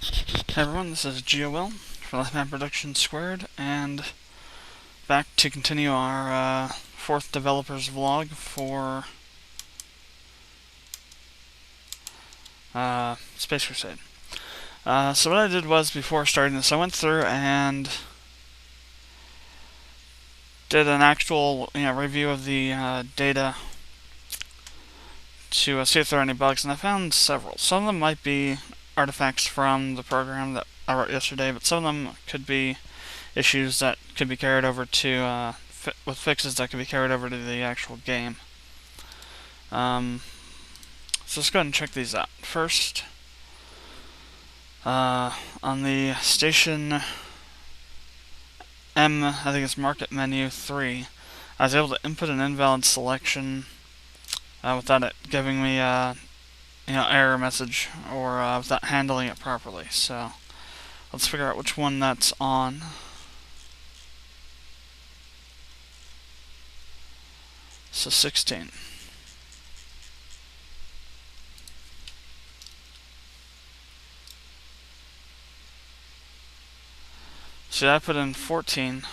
Hey everyone, this is GOL for Productions², and back to continue our fourth developers vlog for Space Crusade. So what I did was, before starting this, I went through and did an actual review of the data to see if there are any bugs, and I found several. Some of them might be artifacts from the program that I wrote yesterday, but some of them could be issues that could be carried over to with fixes that could be carried over to the actual game. So let's go ahead and check these out. First, on the station M, I think it's market menu 3, I was able to input an invalid selection without it giving me error message, or without handling it properly. So let's figure out which one that's on. So 16. See, I put in 14.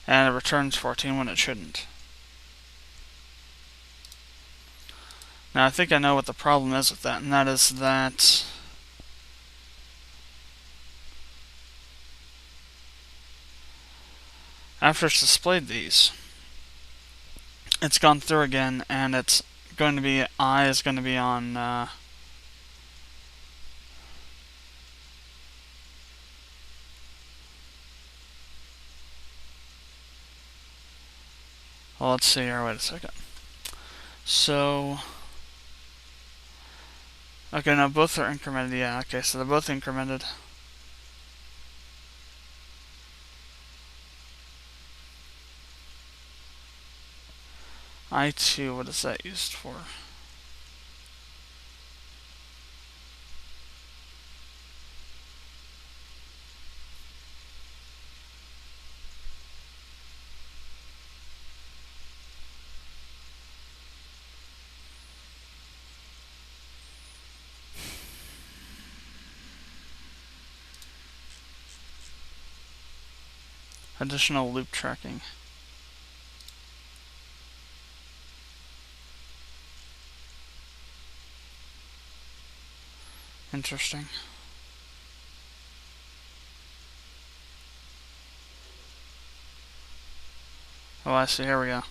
And it returns 14 when it shouldn't. Now I think I know what the problem is with that, and that is that after it's displayed these, it's gone through again, and it's going to be, I is going to be on well, let's see here, wait a second. So, okay, now both are incremented, yeah, okay, so they're both incremented. I2, what is that used for? Additional loop tracking. Interesting. Oh, I see, here we go.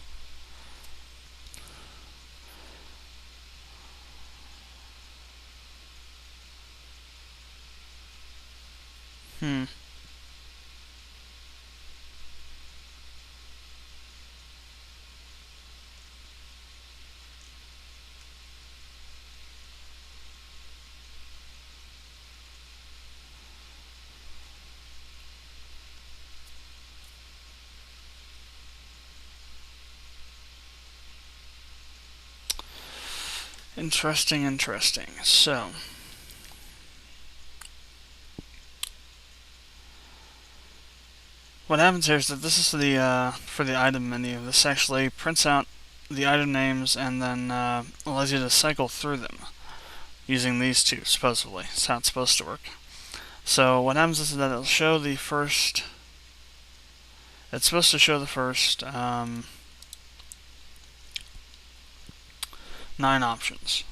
Interesting. So, what happens here is that this is the for the item menu. This actually prints out the item names and then allows you to cycle through them using these two, supposedly. That's how it's supposed to work. So what happens is that it'll show the first. It's supposed to show the first 9 options.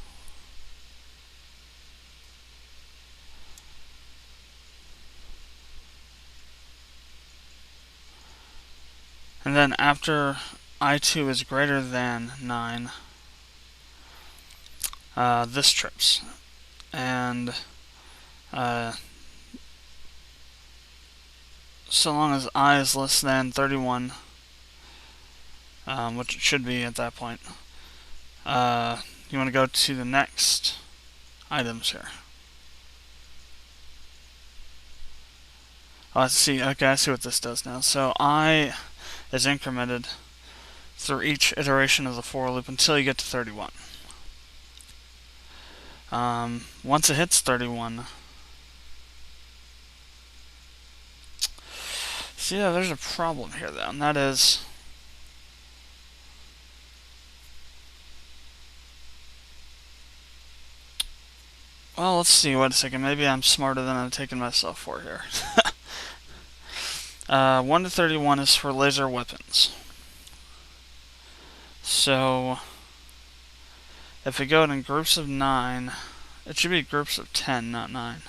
And then after I2 is greater than 9, this trips. And so long as I is less than 31, which it should be at that point, you want to go to the next items here. Oh, I see. Okay, I see what this does now. So I is incremented through each iteration of the for loop until you get to 31. Once it hits 31, see, yeah, there's a problem here though, and that is Well, let's see. Wait a second. Maybe I'm smarter than I'm taking myself for here. 1 to 31 is for laser weapons. So, if we go in groups of 9, it should be groups of 10, not 9.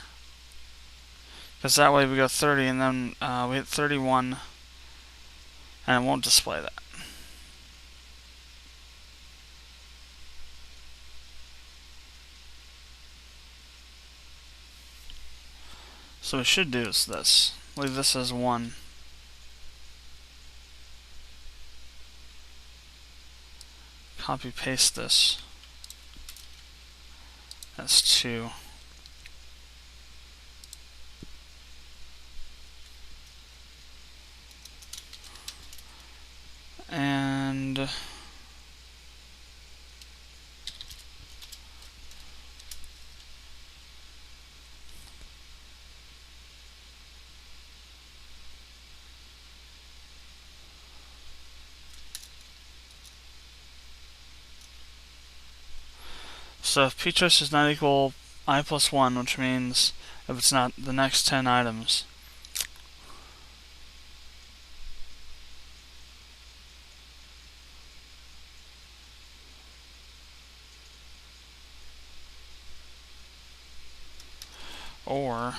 Because that way we go 30 and then we hit 31 and it won't display that. So what we should do is this. Leave this as 1. Copy paste this as 2. And so if p choice is not equal I plus 1, which means if it's not the next 10 items, or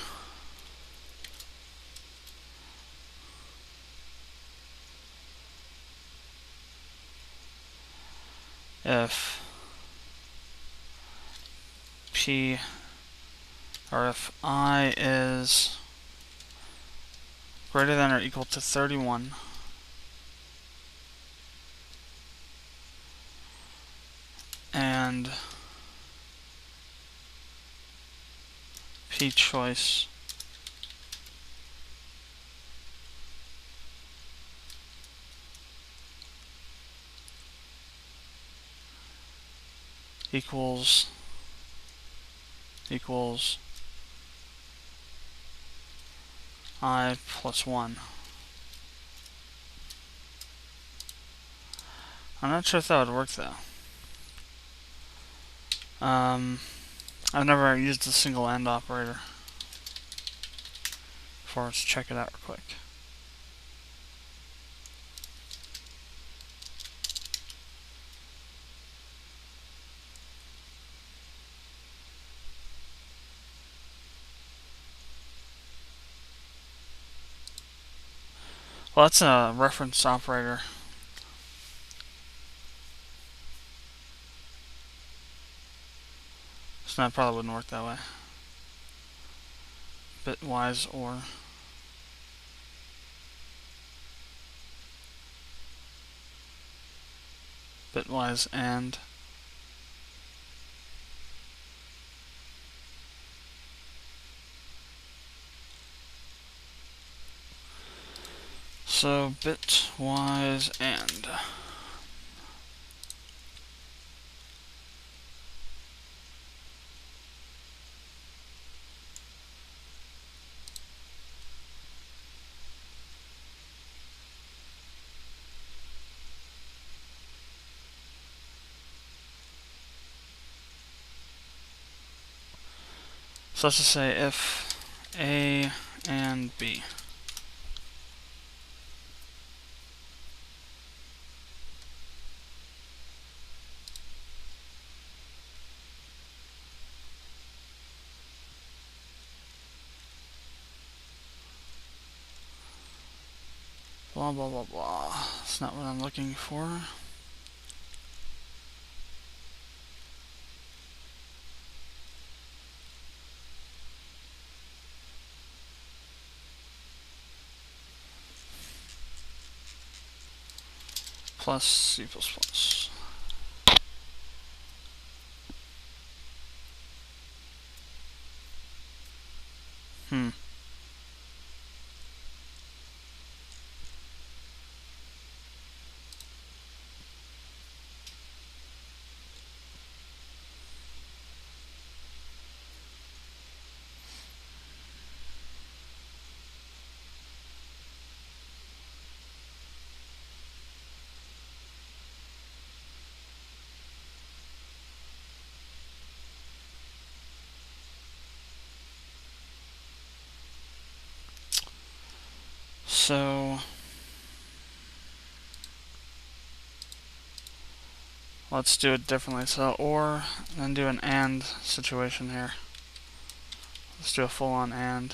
if p or if I is greater than or equal to 31, and p choice equals I plus 1. I'm not sure if that would work though. I've never used a single AND operator before. Let's check it out real quick. Well, that's a reference operator. So that probably wouldn't work that way. Bitwise or bitwise and so bitwise and so let's just say if A and B. Blah blah blah blah. That's not what I'm looking for. Plus C++. Hmm. So let's do it differently. So or, then do an and situation here. Let's do a full-on and.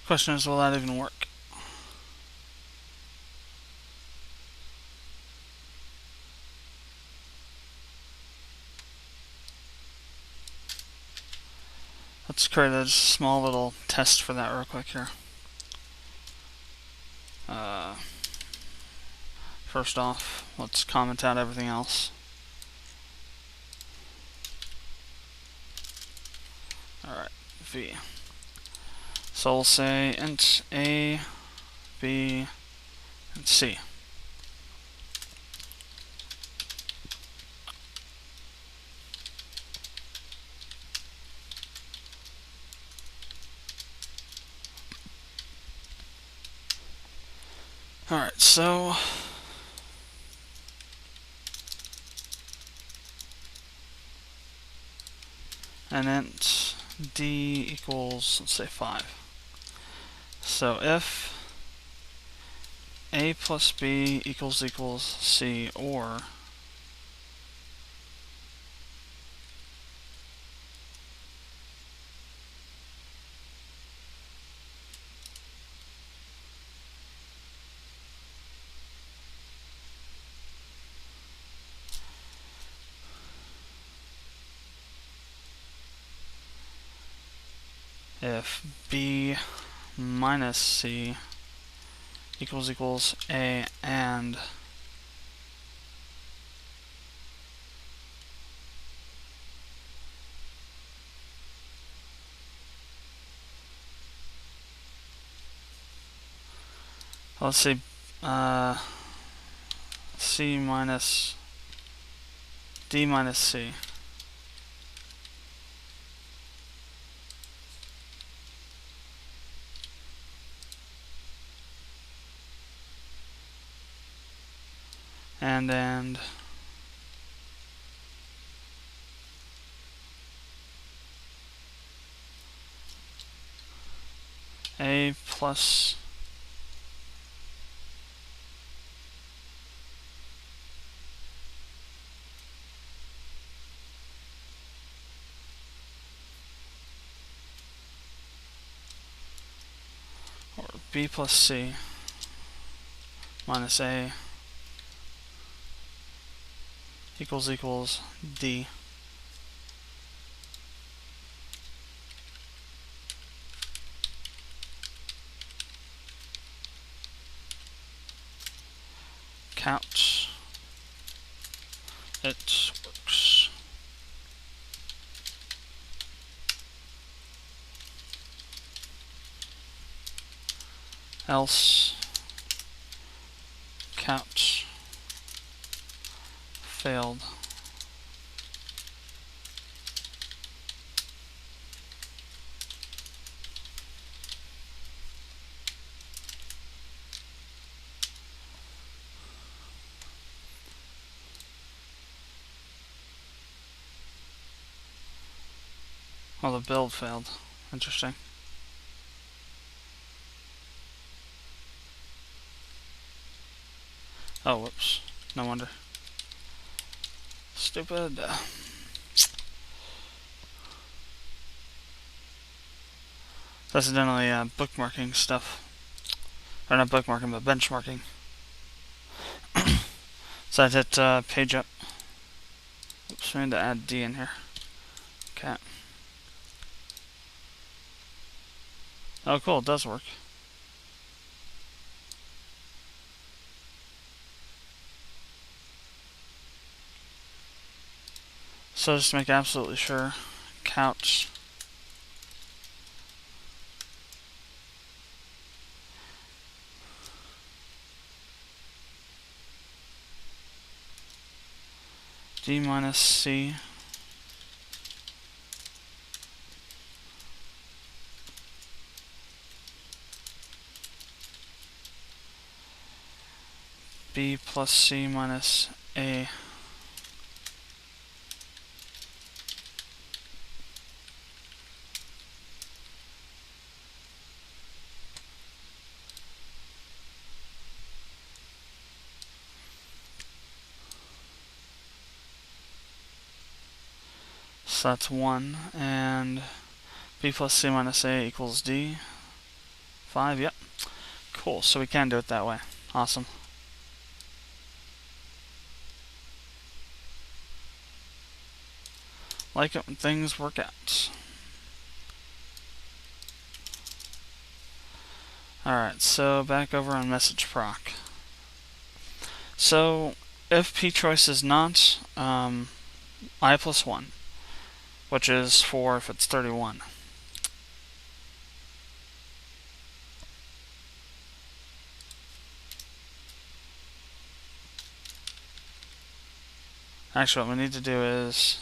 Question is, will that even work? Let's create a small little test for that real quick here. First off, let's comment out everything else. Alright, v. So we'll say int a, b, and c. Alright, so and int d equals, let's say 5. So if a plus b equals c, or if b minus c equals a and let's say c minus d minus c. And a plus or b plus c minus a equals d. Count. It works. Else count failed. Well, the build failed. Interesting. Oh, whoops. No wonder. Stupid. Accidentally bookmarking stuff. Or not bookmarking, but benchmarking. So I hit page up. Oops, we need to add D in here. Okay. Oh, cool, it does work. So just to make absolutely sure, count D minus C b plus c minus a. So that's 1, and b plus c minus a equals d. 5, yep. Cool, so we can do it that way. Awesome. Like it when things work out. Alright, so back over on message proc. So if p choice is not I plus 1, which is 4 if it's 31. Actually, what we need to do is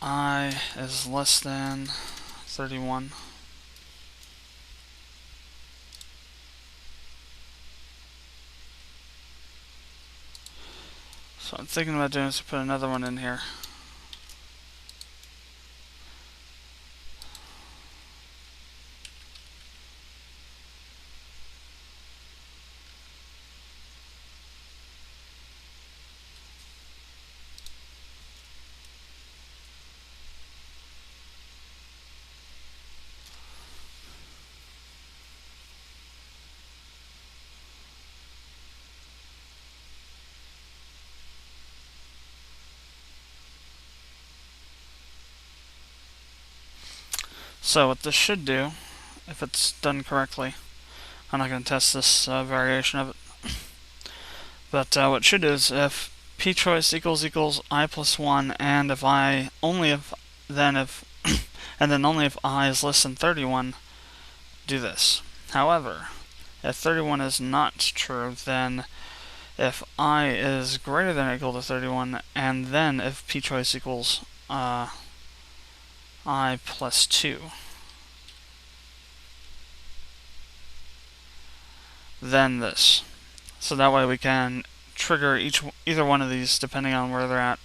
I is less than 31. So what I'm thinking about doing is to put another one in here. So what this should do, if it's done correctly, I'm not going to test this variation of it, but what it should do is if p choice equals I plus 1, and if I only if then if and then only if I is less than 31, do this. However, if 31 is not true, then if I is greater than or equal to 31, and then if p choice equals I plus 2, then this. So that way we can trigger either one of these depending on where they're at.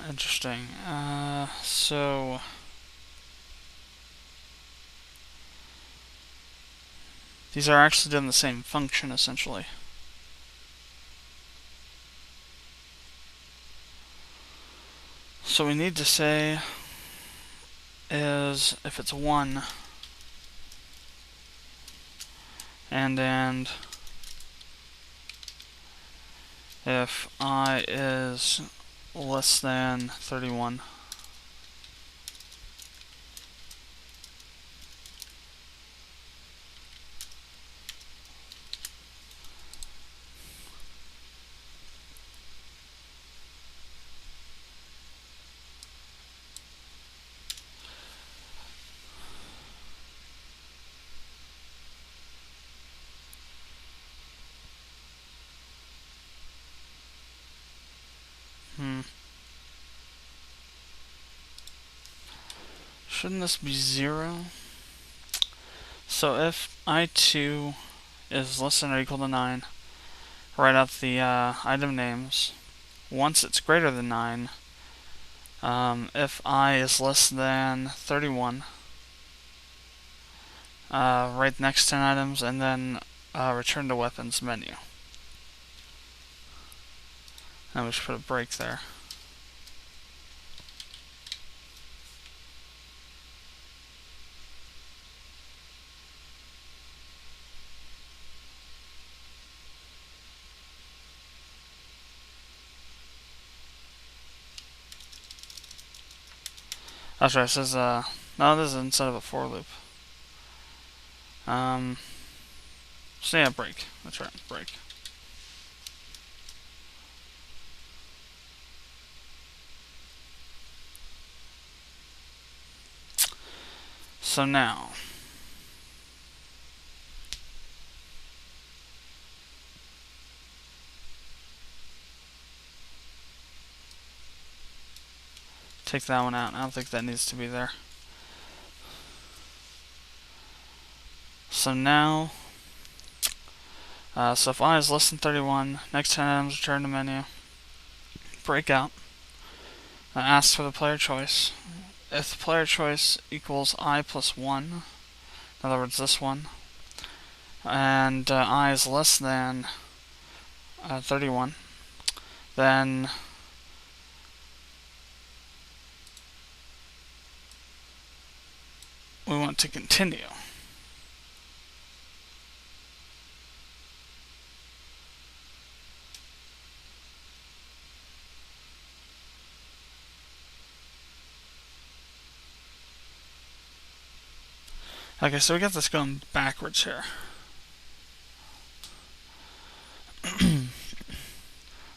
Interesting. So these are actually doing the same function, essentially. So we need to say is if it's 1 and if I is less than 31. Shouldn't this be 0? So if I2 is less than or equal to 9, write out the item names. Once it's greater than 9, if I is less than 31, write the next 10 items, and then return to weapons menu. And we should put a break there. That's right, it says, no, this is instead of a for loop. So yeah, break. That's right, break. So now, take that one out. I don't think that needs to be there. So now, so if I is less than 31, next 10 items return to menu, break out, ask for the player choice. If the player choice equals I plus 1, in other words this one, and I is less than 31, then we want to continue. Okay, so we got this going backwards here.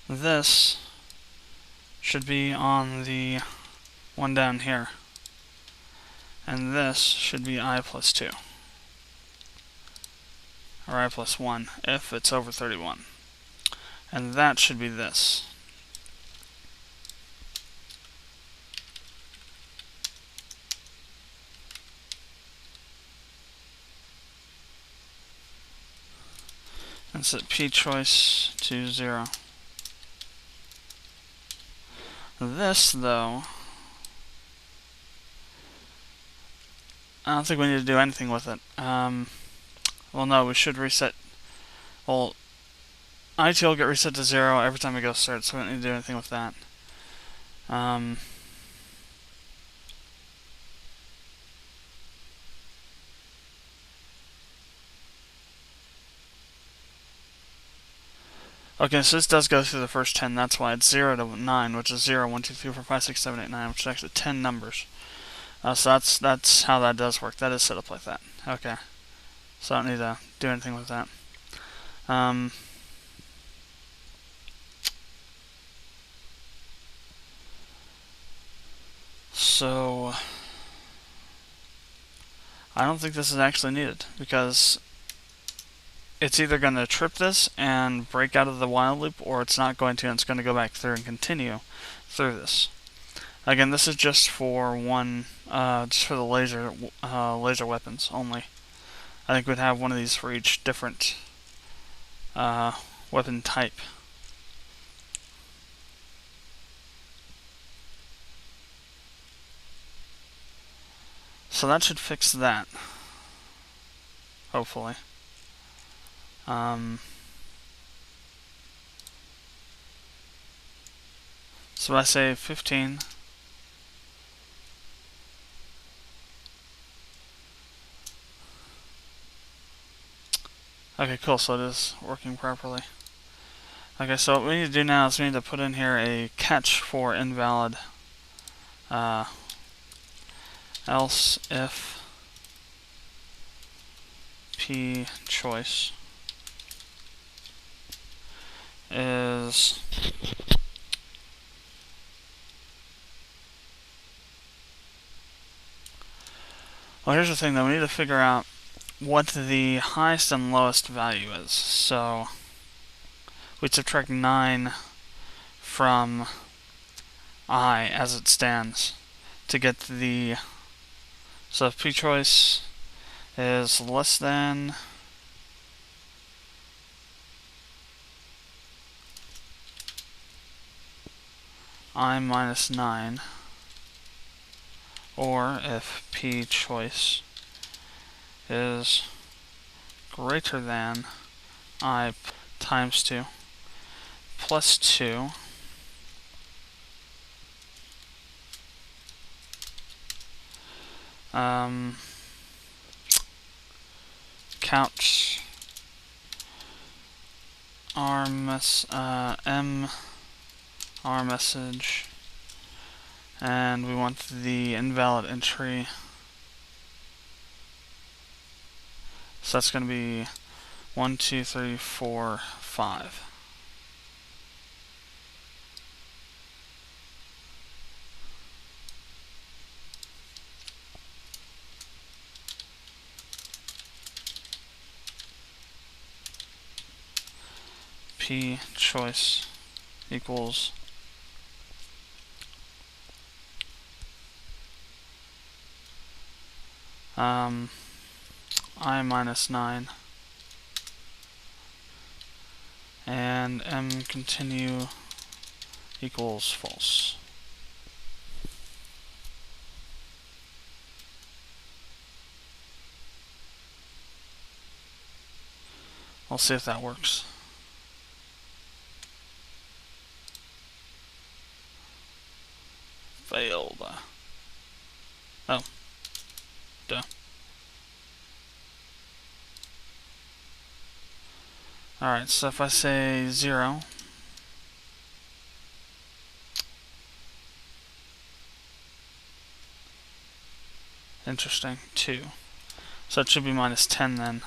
This should be on the one down here. And this should be I plus 2. Or I plus 1 if it's over 31. And that should be this. And set P choice to 0. This, though, I don't think we need to do anything with it. Well, no, we should reset. Well, IT will get reset to 0 every time we go start, so we don't need to do anything with that. Okay, so this does go through the first 10. That's why it's 0 to 9, which is 0, 1, 2, 3, 4, 5, 6, 7, 8, 9, which is actually 10 numbers. So that's how that does work. That is set up like that. Okay. So I don't need to do anything with that. So I don't think this is actually needed because it's either going to trip this and break out of the while loop, or it's not going to, and it's going to go back through and continue through this. Again, this is just for just for the laser weapons only. I think we'd have one of these for each different weapon type. So that should fix that, hopefully. So I say 15. Okay, cool, so it is working properly. Okay, so what we need to do now is we need to put in here a catch for invalid. Else if P choice is well, here's the thing though, we need to figure out what the highest and lowest value is. So we subtract 9 from I as it stands to get the, so if P choice is less than I minus 9, or if P choice is greater than I times 2 plus 2 count M R message and we want the invalid entry. So that's going to be 1, 2, 3, 4, 5. P choice equals I minus 9 and M continue equals false. We'll see if that works. Failed. Oh. Duh. Alright, so if I say 0, interesting, 2. So it should be minus 10 then.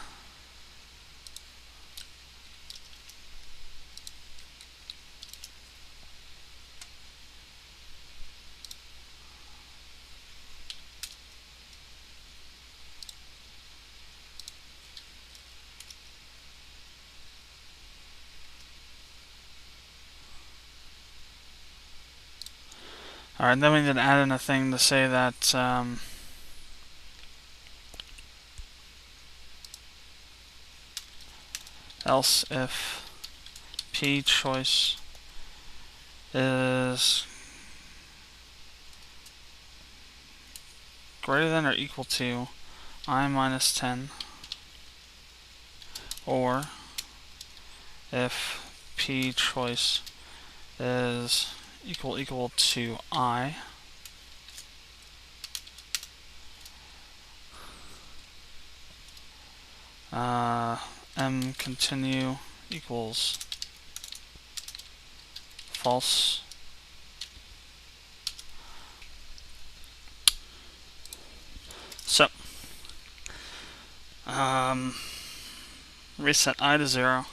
Alright, then we need to add in a thing to say that else if P choice is greater than or equal to I minus 10, or if P choice is equal to I, M continue equals false. So, reset I to 0.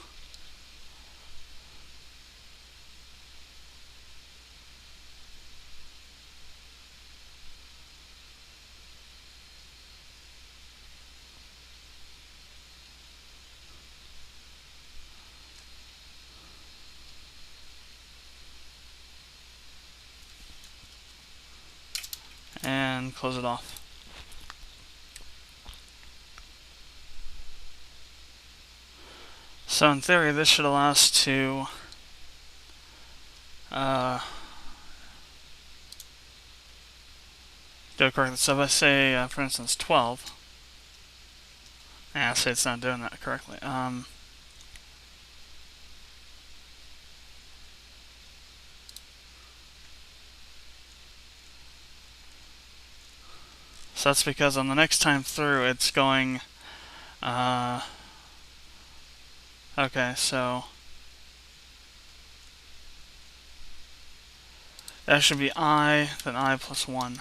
And close it off. So in theory, this should allow us to do it correctly. So if I say, for instance, 12, I say it's not doing that correctly. So that's because on the next time through, it's going, okay, so that should be I, then I plus 1,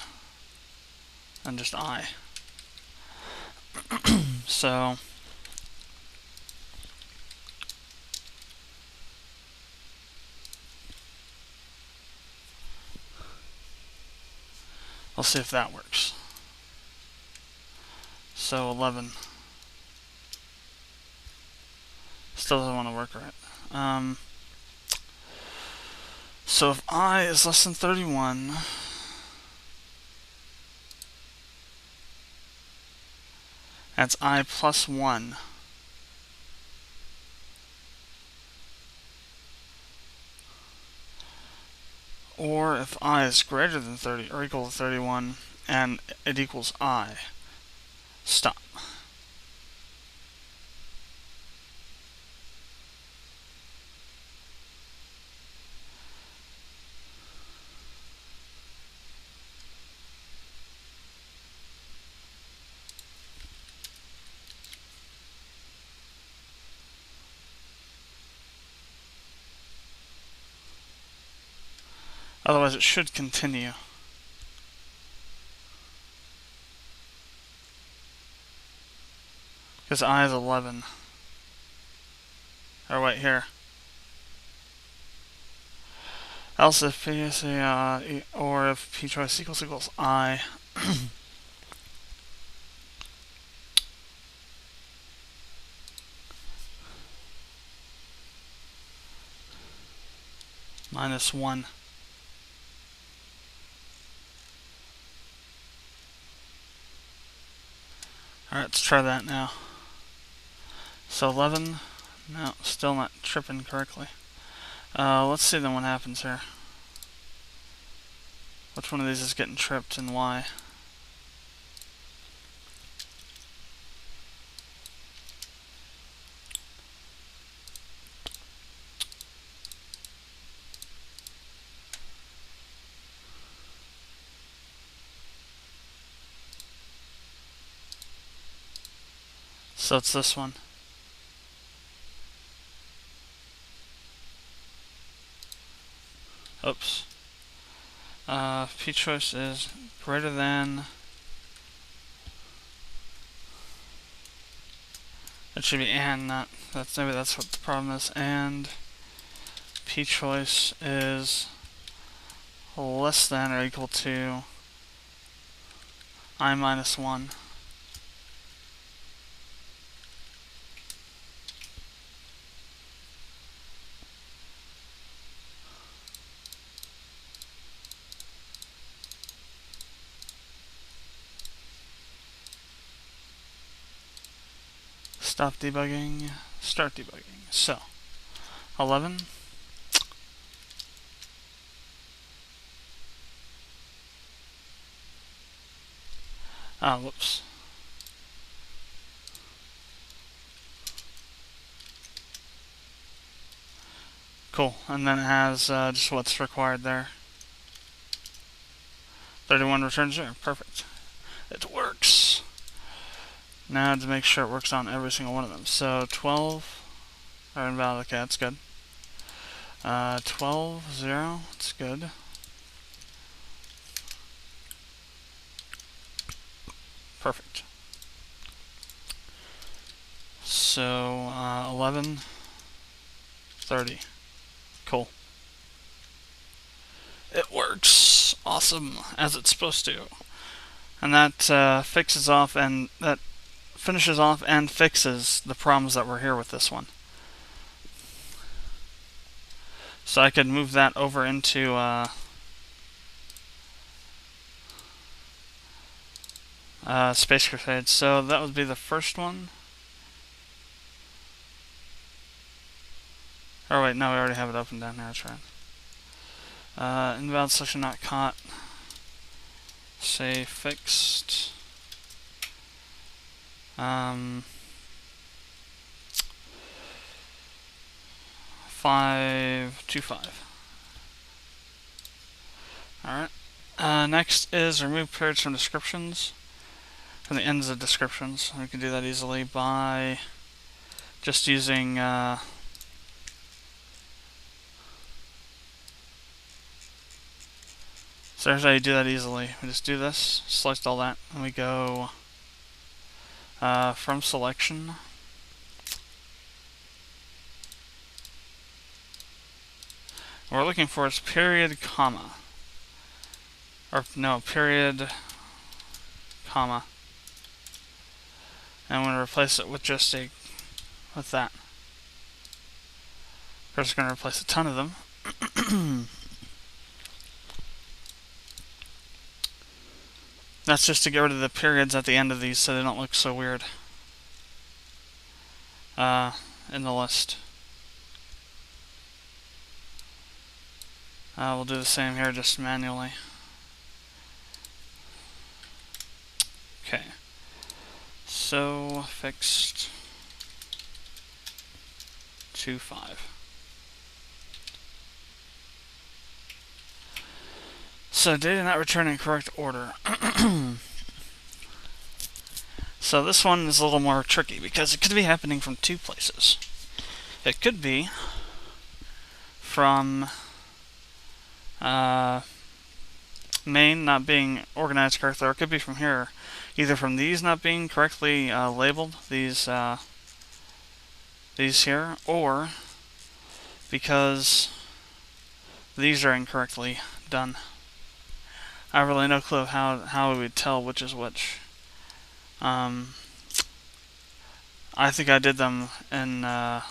and just I. So we'll see if that works. So 11. Still doesn't want to work right. So if I is less than 31, that's I plus 1. Or if I is greater than 30 or equal to 31 and it equals I, stop. Otherwise it should continue. Because I is 11. Or wait, here. Else if P is or if P choice equals I. Minus 1. Alright, let's try that now. So 11. No, still not tripping correctly. Let's see then what happens here. Which one of these is getting tripped and why? So it's this one. Oops. P choice is greater than. It should be and, not. Maybe that's what the problem is. And P choice is less than or equal to I minus 1. Stop debugging, start debugging. So, 11. Whoops. Cool, and then it has just what's required there. 31 returns 0, perfect. It works. Now to make sure it works on every single one of them. So 12 are invalid, okay, that's good. 12, 0, that's good. Perfect. So 11, 30. Cool. It works. Awesome, as it's supposed to. And that fixes off and that finishes off and fixes the problems that were here with this one. So I could move that over into Space Crusade. So that would be the first one. Oh wait, no, we already have it open down here. That's right. Invalid selection not caught. Say fixed. 525. Alright. Next is remove periods from descriptions. From the ends of descriptions. We can do that easily by just using so here's how you do that easily. We just do this, select all that, and we go from selection. What we're looking for is period, comma. Or no, period, comma. And I'm going to replace it with just with that. We're just going to replace a ton of them. That's just to get rid of the periods at the end of these so they don't look so weird in the list. We'll do the same here, just manually. Okay. So, fixed 2.5. So, data not returned in correct order. So this one is a little more tricky because it could be happening from two places. It could be from main not being organized correctly, or it could be from here either from these not being correctly labeled, these here, or because these are incorrectly done. I have really no clue of how we would tell which is which. I think I did them in the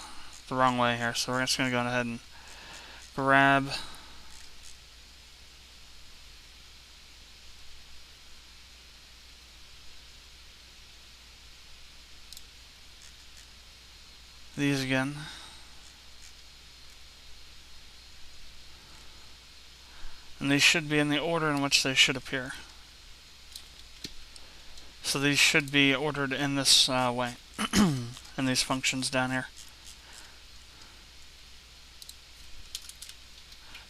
wrong way here, so we're just going to go ahead and grab these again. And these should be in the order in which they should appear. So these should be ordered in this way, in these functions down here.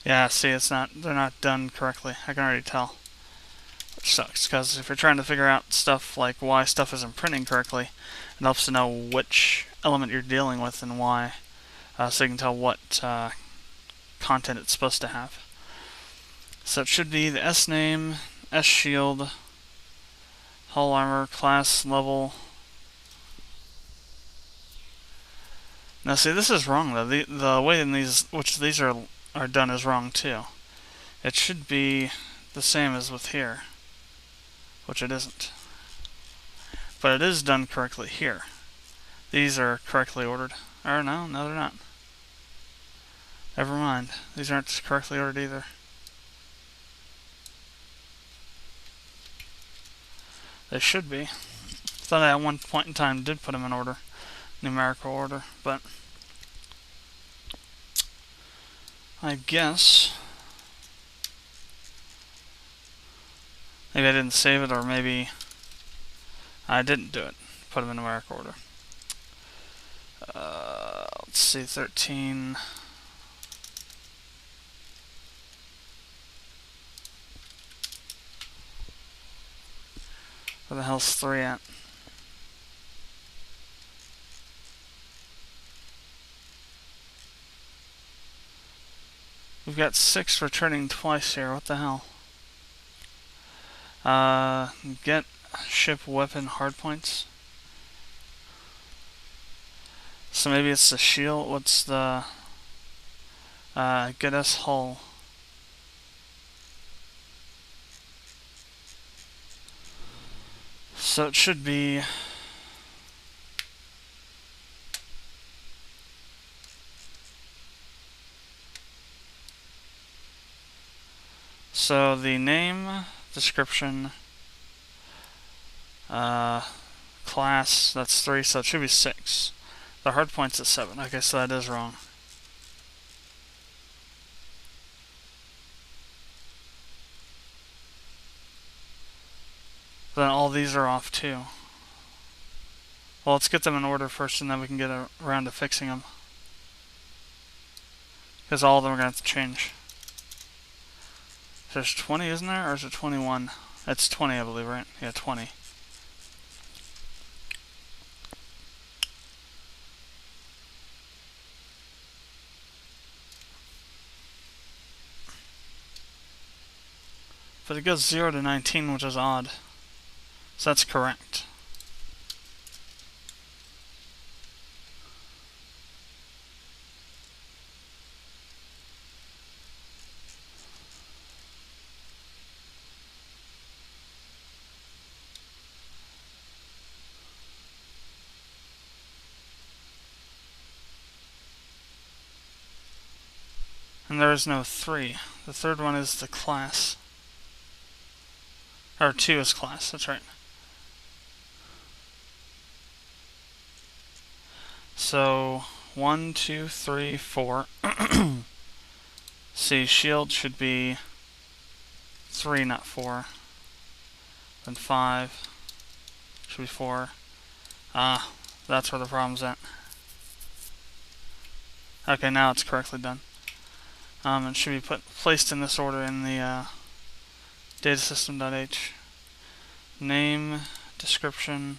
Yeah, see, they're not done correctly. I can already tell. Which sucks, because if you're trying to figure out stuff like why stuff isn't printing correctly, it helps to know which element you're dealing with and why, so you can tell what content it's supposed to have. So it should be the S name, S shield, hull armor, class, level. Now see, this is wrong though. The way in these are done is wrong too. It should be the same as with here, which it isn't. But it is done correctly here. These are correctly ordered. Or no, they're not. Never mind. These aren't correctly ordered either. They should be. Thought I at one point in time did put them in order, numerical order, but I guess maybe I didn't save it, or maybe I didn't do it. Put them in numerical order. Let's see, 13. Where the hell's 3 at? We've got 6 returning twice here. What the hell? Get ship weapon hardpoints. So maybe it's the shield. What's the get us hull? So it should be so the name, description, class, that's 3, so it should be 6. The hard point's at 7. Okay, so that is wrong. Then all these are off too. Well, let's get them in order first, and then we can get around to fixing them. Because all of them are going to have to change. There's 20, isn't there? Or is it 21? It's 20, I believe, right? Yeah, 20. But it goes 0 to 19, which is odd. So that's correct. And there is no 3. The third one is the class. Or 2 is class, that's right. So 1, 2, 3, 4. See, shield should be 3, not 4. Then 5 should be 4. Ah, that's where the problem's at. Okay, now it's correctly done. It should be placed in this order in the datasystem.h. Name, description,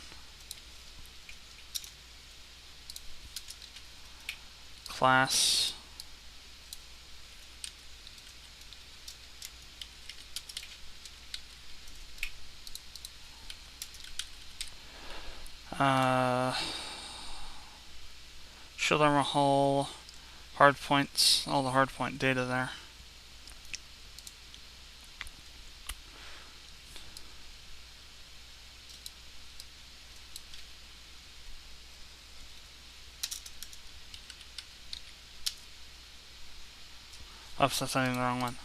class, Shield armor hull, hard points, all the hard point data there. Oops, that's not even the wrong one.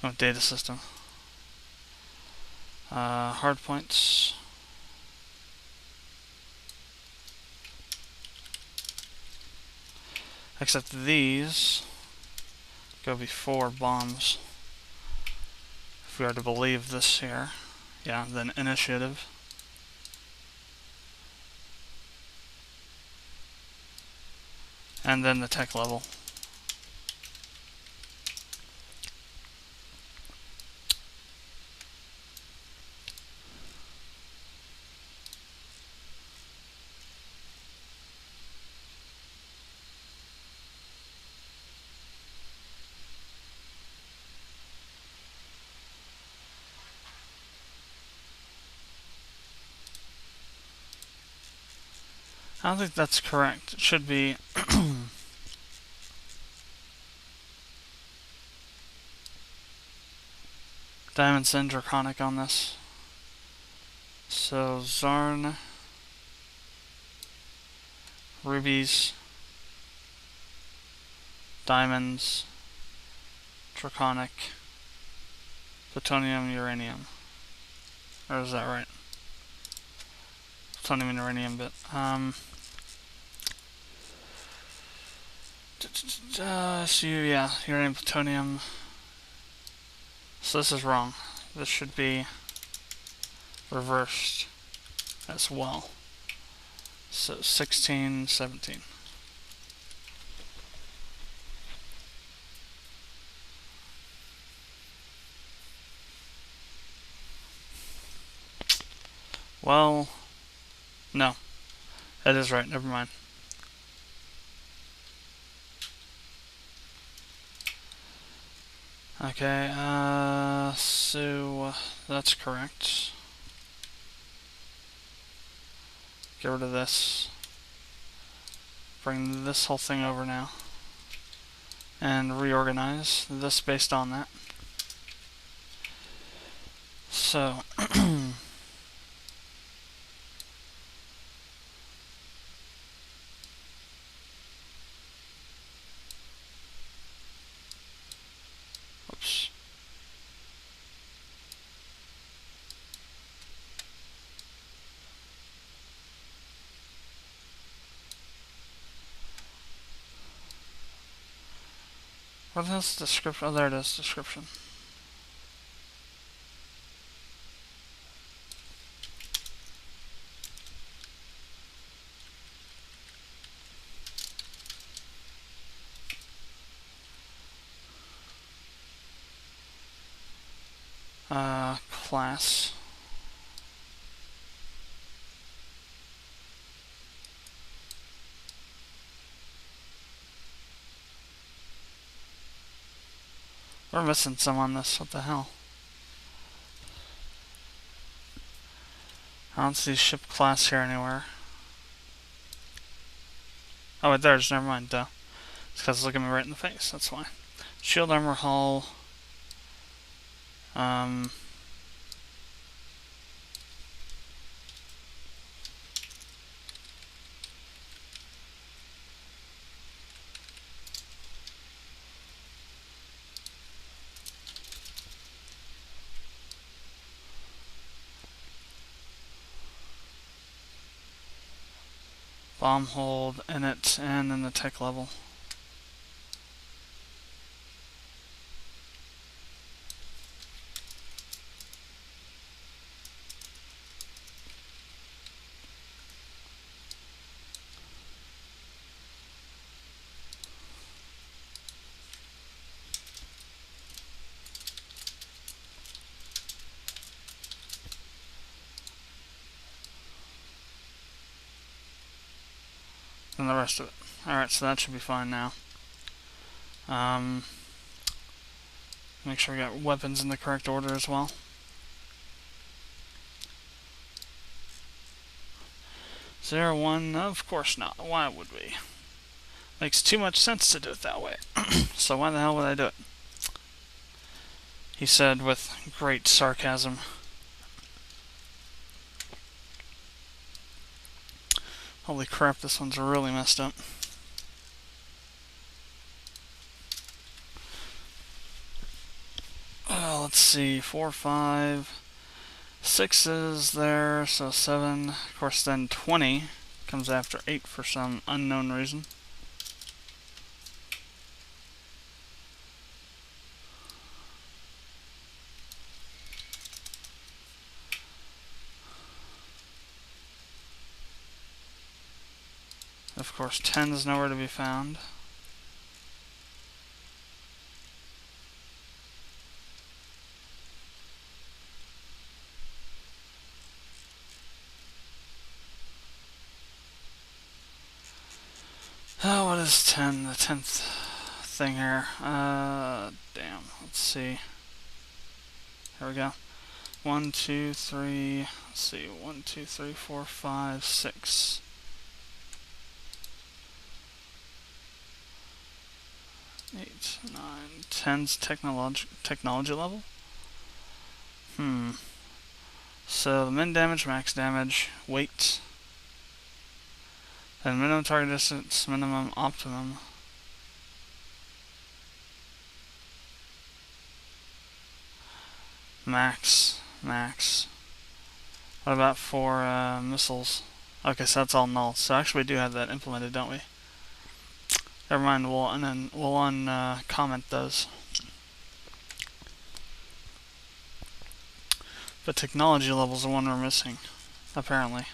Oh, data system. Hard points. Except these go before bombs. If we are to believe this here. Yeah, then initiative. And then the tech level. I don't think that's correct. It should be Diamond Sin Draconic on this. So Zarn, rubies, diamonds, draconic, plutonium, uranium. Or is that right? Plutonium and uranium bit. So yeah, uranium, plutonium. So this is wrong. This should be reversed as well. So 16, 17. Well, no. That is right, never mind. Okay, so that's correct. Get rid of this. Bring this whole thing over now. And reorganize this based on that. So, oops. What the hell's the description? Oh, there it is, description. Class. We're missing some on this, what the hell? I don't see ship class here anywhere. Oh, wait, there's, never mind, duh. It's because it's looking me right in the face, that's why. Shield armor hull. Bomb hold, init, and then the tech level. And the rest of it. Alright, so that should be fine now. Make sure we got weapons in the correct order as well. 0, 1, of course not. Why would we? Makes too much sense to do it that way. So why the hell would I do it? He said with great sarcasm. Holy crap, this one's really messed up. Let's see, 4, 5, 6 is there, so 7. Of course, then 20 comes after 8 for some unknown reason. Of course, 10 is nowhere to be found. Oh, what is 10? The 10th thing here. Damn. Let's see. Here we go. 1, 2, 3. Let's see. 1, 2, 3, 4, 5, 6. 8, 9, 10's technology level? So the min damage, max damage, weight, then minimum target distance, minimum, optimum. Max. What about for missiles? Okay, so that's all null. So actually we do have that implemented, don't we? Never mind, we'll uncomment those. But technology level's the one we're missing, apparently.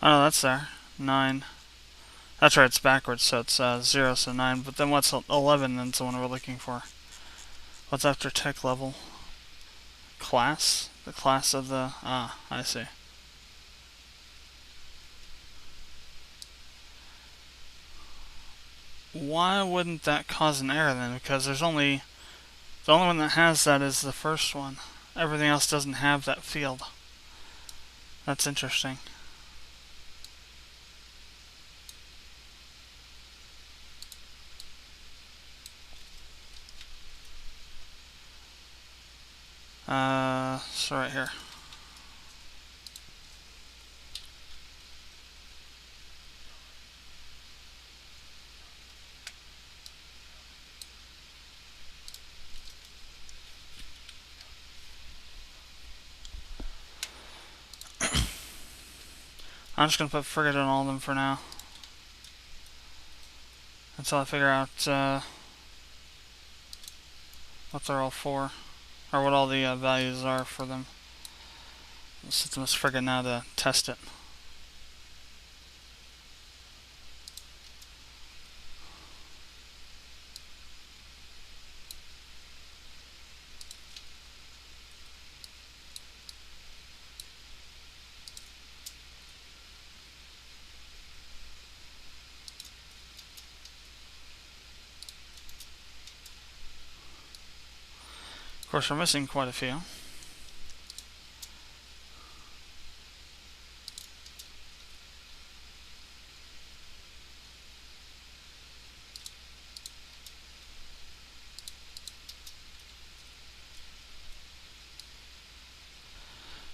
Oh no, that's there. 9. That's right, it's backwards, so it's 0, so 9. But then what's 11 then is the one we're looking for. What's after tech level? Class? The class of the... Ah, I see. Why wouldn't that cause an error then? Because there's only... The only one that has that is the first one. Everything else doesn't have that field. That's interesting. So right here. I'm just gonna put frigate on all of them for now. Until I figure out what they're all for. Or what all the values are for them. I'll set them as frigate now to test it. Of course, we're missing quite a few.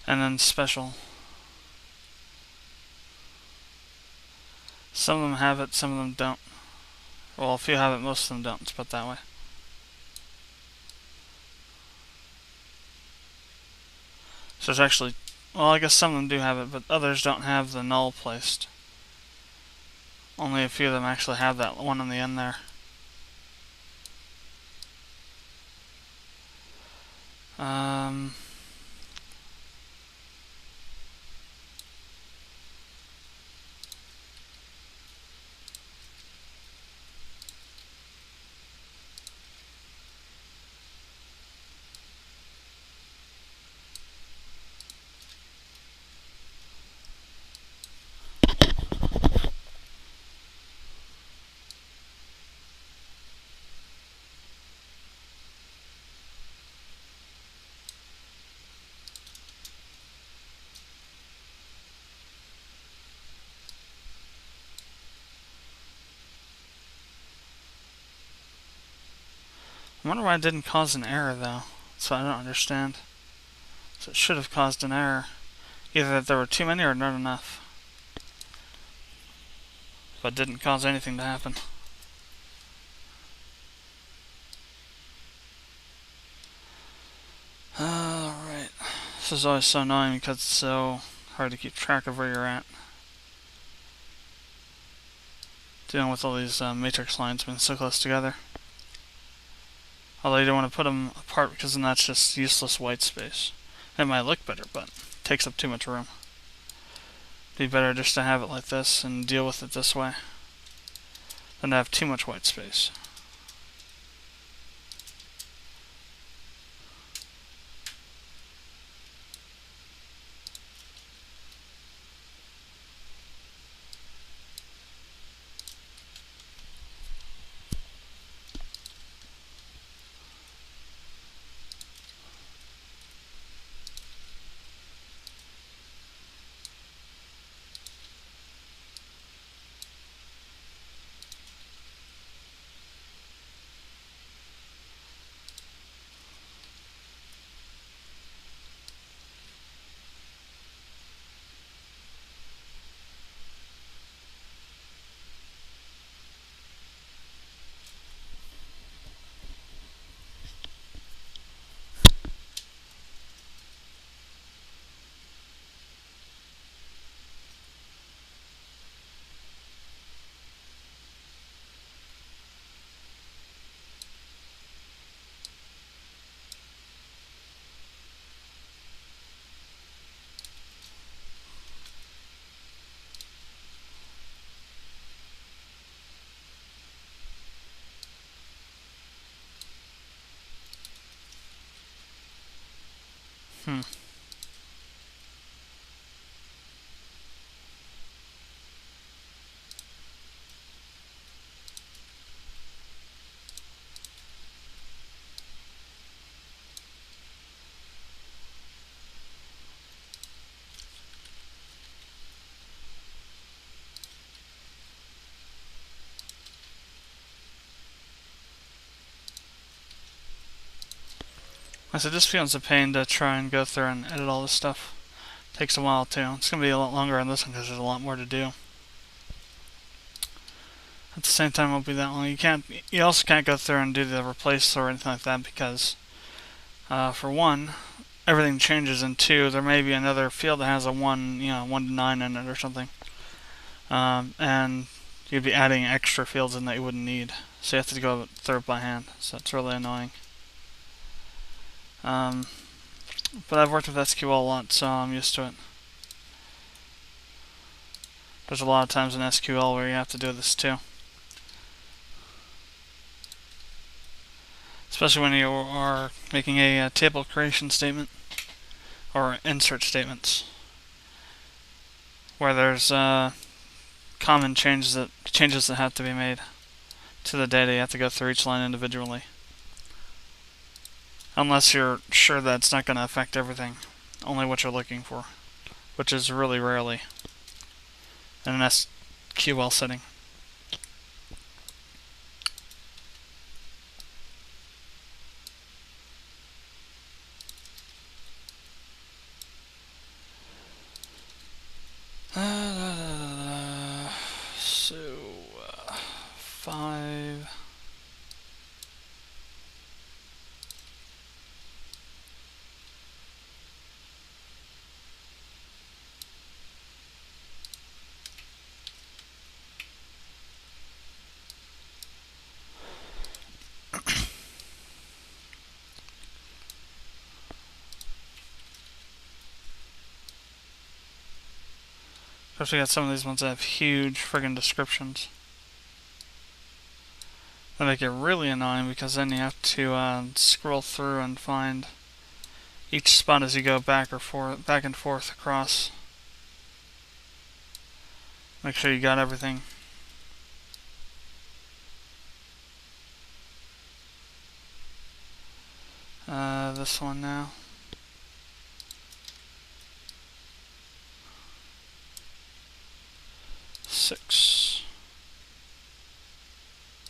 And then special. Some of them have it, some of them don't. Well, if you have it, most of them don't, let's put it that way. So it's actually, well, I guess some of them do have it, but others don't have the null placed. Only a few of them actually have that one on the end there. I wonder why it didn't cause an error though. That's what I don't understand. So it should have caused an error. Either that there were too many or not enough. But didn't cause anything to happen. Alright. This is always so annoying because it's so hard to keep track of where you're at. Dealing with all these matrix lines being so close together. Although you don't want to put them apart because then that's just useless white space. It might look better, but it takes up too much room. Be better just to have it like this and deal with it this way than to have too much white space. Hmm. I said this feels a pain to try and go through and edit all this stuff. Takes a while too. It's gonna be a lot longer on this one because there's a lot more to do. At the same time, it won't be that long. You also can't go through and do the replace or anything like that because, for one, everything changes, and two, there may be another field that has a 1 to 9 in it or something. And you'd be adding extra fields in that you wouldn't need. So you have to go through it by hand. So it's really annoying. But I've worked with SQL a lot, so I'm used to it. There's a lot of times in SQL where you have to do this too. Especially when you are making a table creation statement or insert statements where there's common changes that have to be made to the data. You have to go through each line individually, unless you're sure that it's not going to affect everything, only what you're looking for, which is really rarely in an SQL setting. So, 5. Especially got some of these ones that have huge friggin' descriptions. That make it really annoying because then you have to scroll through and find each spot as you go back and forth across. Make sure you got everything. This one now.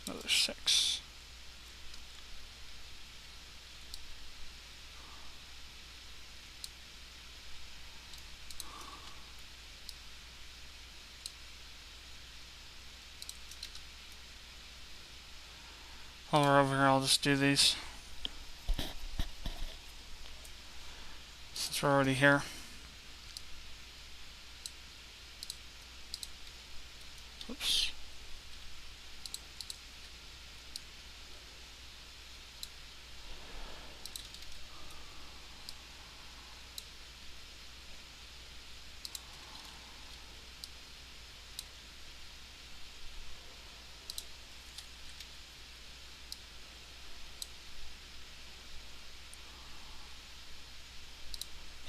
Another 6. While we're over here, I'll just do these since we're already here. Oops.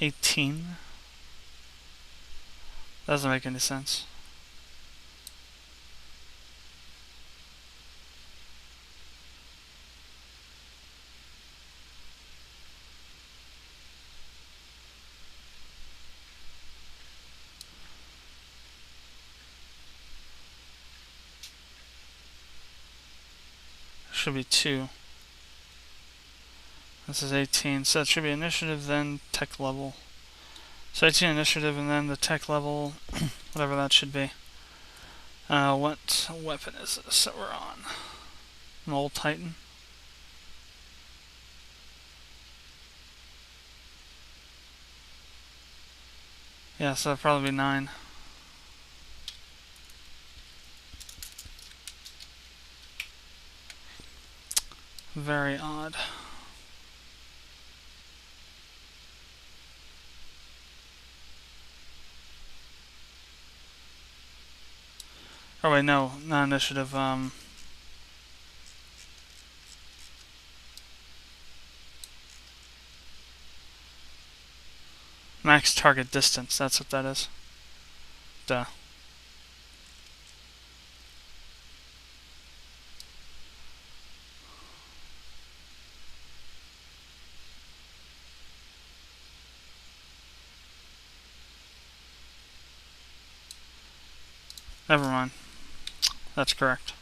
$18. Doesn't make any sense. Should be 2. This is 18, so it should be initiative, then tech level. So 18 initiative, and then the tech level, whatever that should be. What weapon is this that we're on? An old Titan. Yeah, so that'd probably be 9. Very odd. Oh wait, no, not initiative, max target distance, that's what that is. Duh. Never mind. That's correct.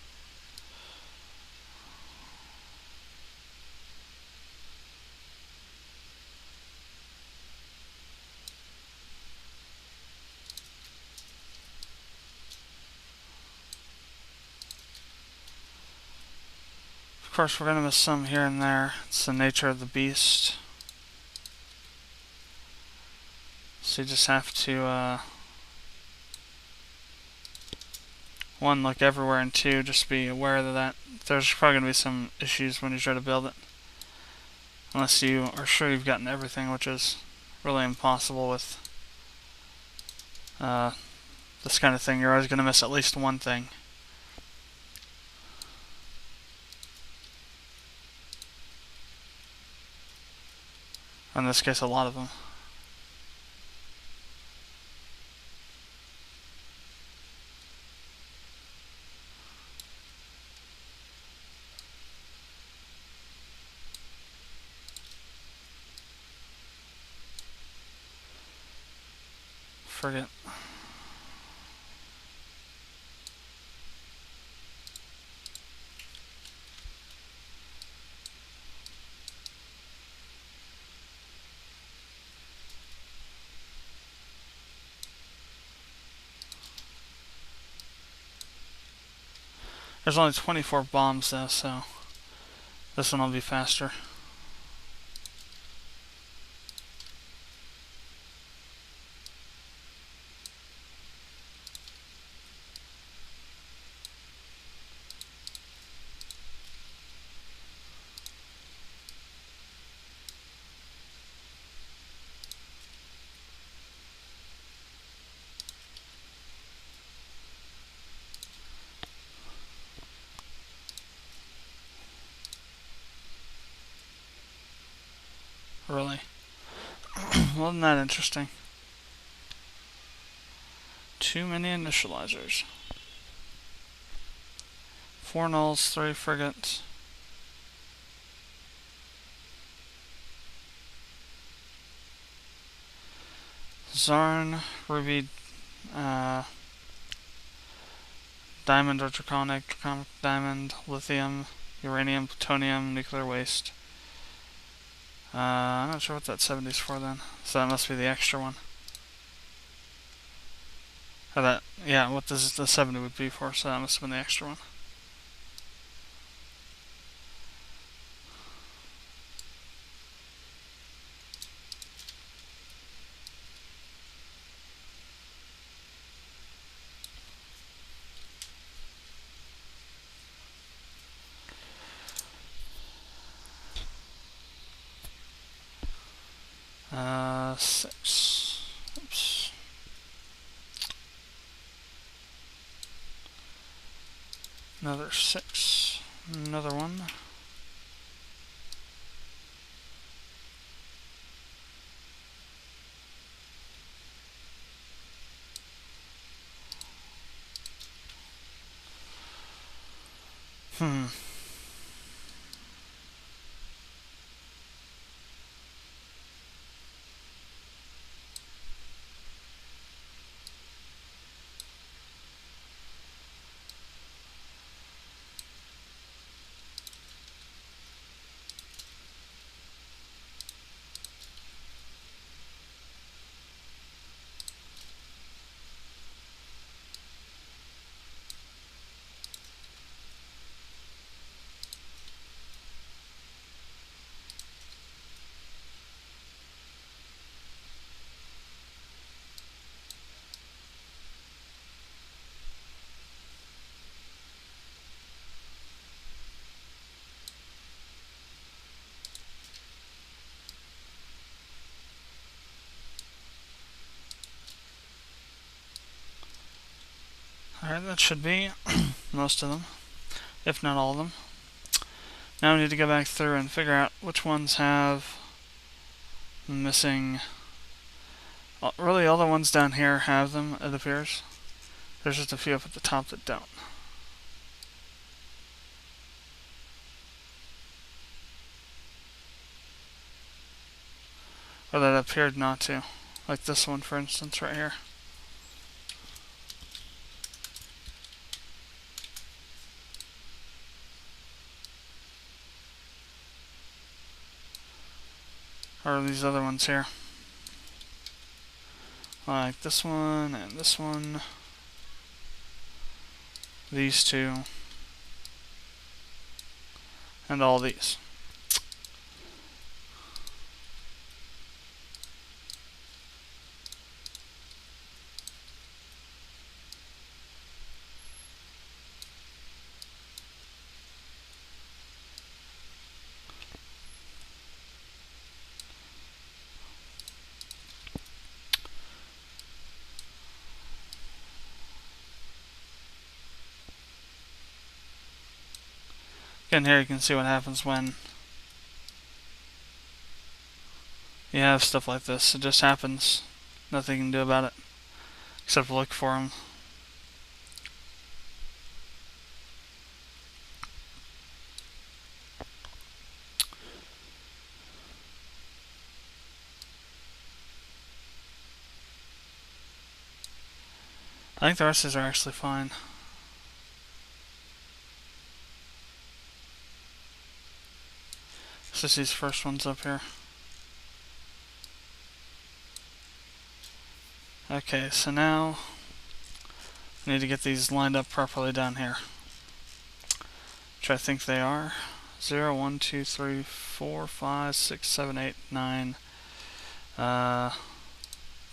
Of course, we're gonna miss some here and there. It's the nature of the beast. So you just have to, 1, look everywhere, and 2, just be aware of that. There's probably gonna be some issues when you try to build it. Unless you are sure you've gotten everything, which is really impossible with this kind of thing. You're always gonna miss at least one thing. In this case, a lot of them. Forget. There's only 24 bombs though, so this one will be faster. Really. Wasn't that interesting? Too many initializers. 4 nulls, 3 frigates. Zarn, Ruby, Diamond or Draconic, Diamond, Lithium, Uranium, Plutonium, Nuclear Waste. I'm not sure what that 70 is for then. So that must be the extra one. Or that, yeah, what this the 70 would be for, so that must have been the extra one. 6. Oops. Another 6. Another one. Alright, that should be most of them, if not all of them. Now we need to go back through and figure out which ones have missing. Well, really, all the ones down here have them, it appears. There's just a few up at the top that don't. Or that appeared not to. Like this one, for instance, right here. Or these other ones here. Like this one and this one. These two. And all these. Again, here you can see what happens when you have stuff like this. It just happens. Nothing you can do about it, except look for them. I think the rest of these are actually fine. It's just these first ones up here. Okay, so now we need to get these lined up properly down here, which I think they are. 0, 1, 2, 3, 4, 5, 6, 7, 8, 9,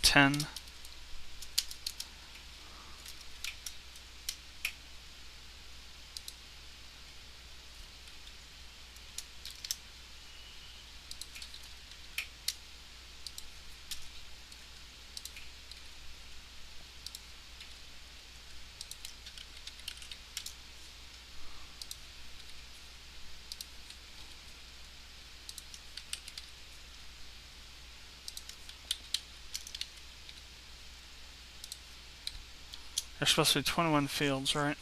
10. There's supposed to be 21 fields, right?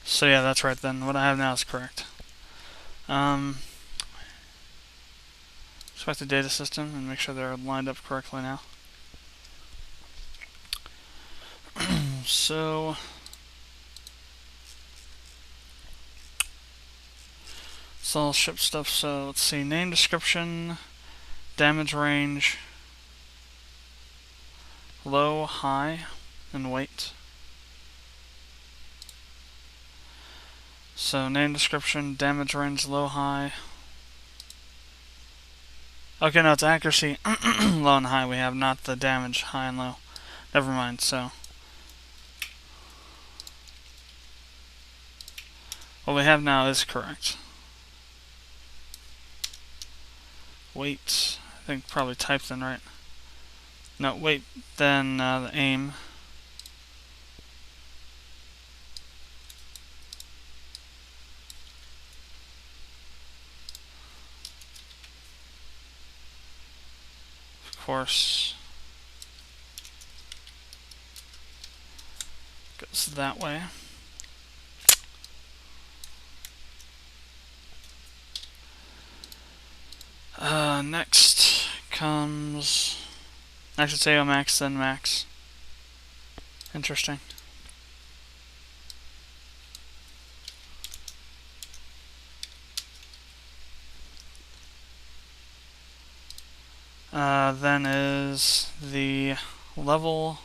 So yeah, that's right then. What I have now is correct. Select the data system and make sure they're lined up correctly now. So it's all ship stuff. So let's see, name description, damage range, low, high, and weight. So name description, damage range, low, high. Okay, no, it's accuracy, low and high we have, not the damage, high and low. Never mind, so What we have now is correct. Weight, I think probably typed in right. No, weight, then the aim. Of course, goes that way. Next comes, I should say max, then max. Interesting. Then is the level,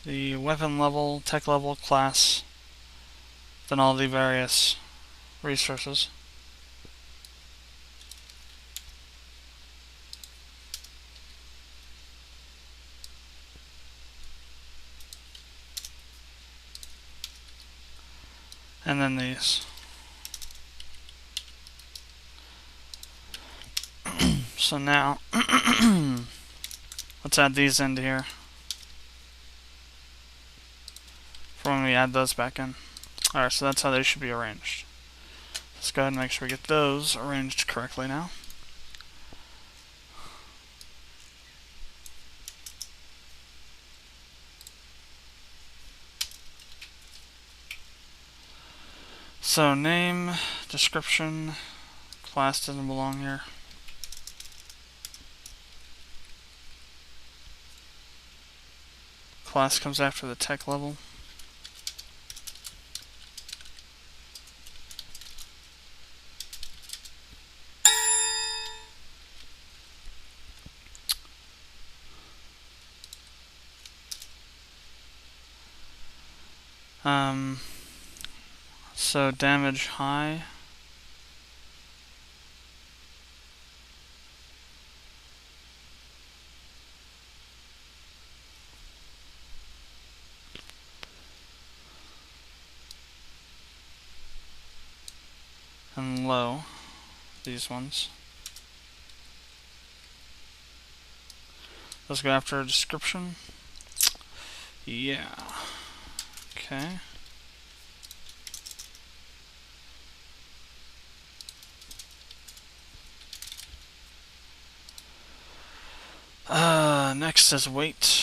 the weapon level, tech level, class, then all the various resources. And then these. So now, let's add these into here for when we add those back in. Alright, so that's how they should be arranged. Let's go ahead and make sure we get those arranged correctly now. So name, description, class doesn't belong here. Class comes after the tech level. So damage high. And low, these ones. Let's go after a description. Yeah. Okay. Next is weight.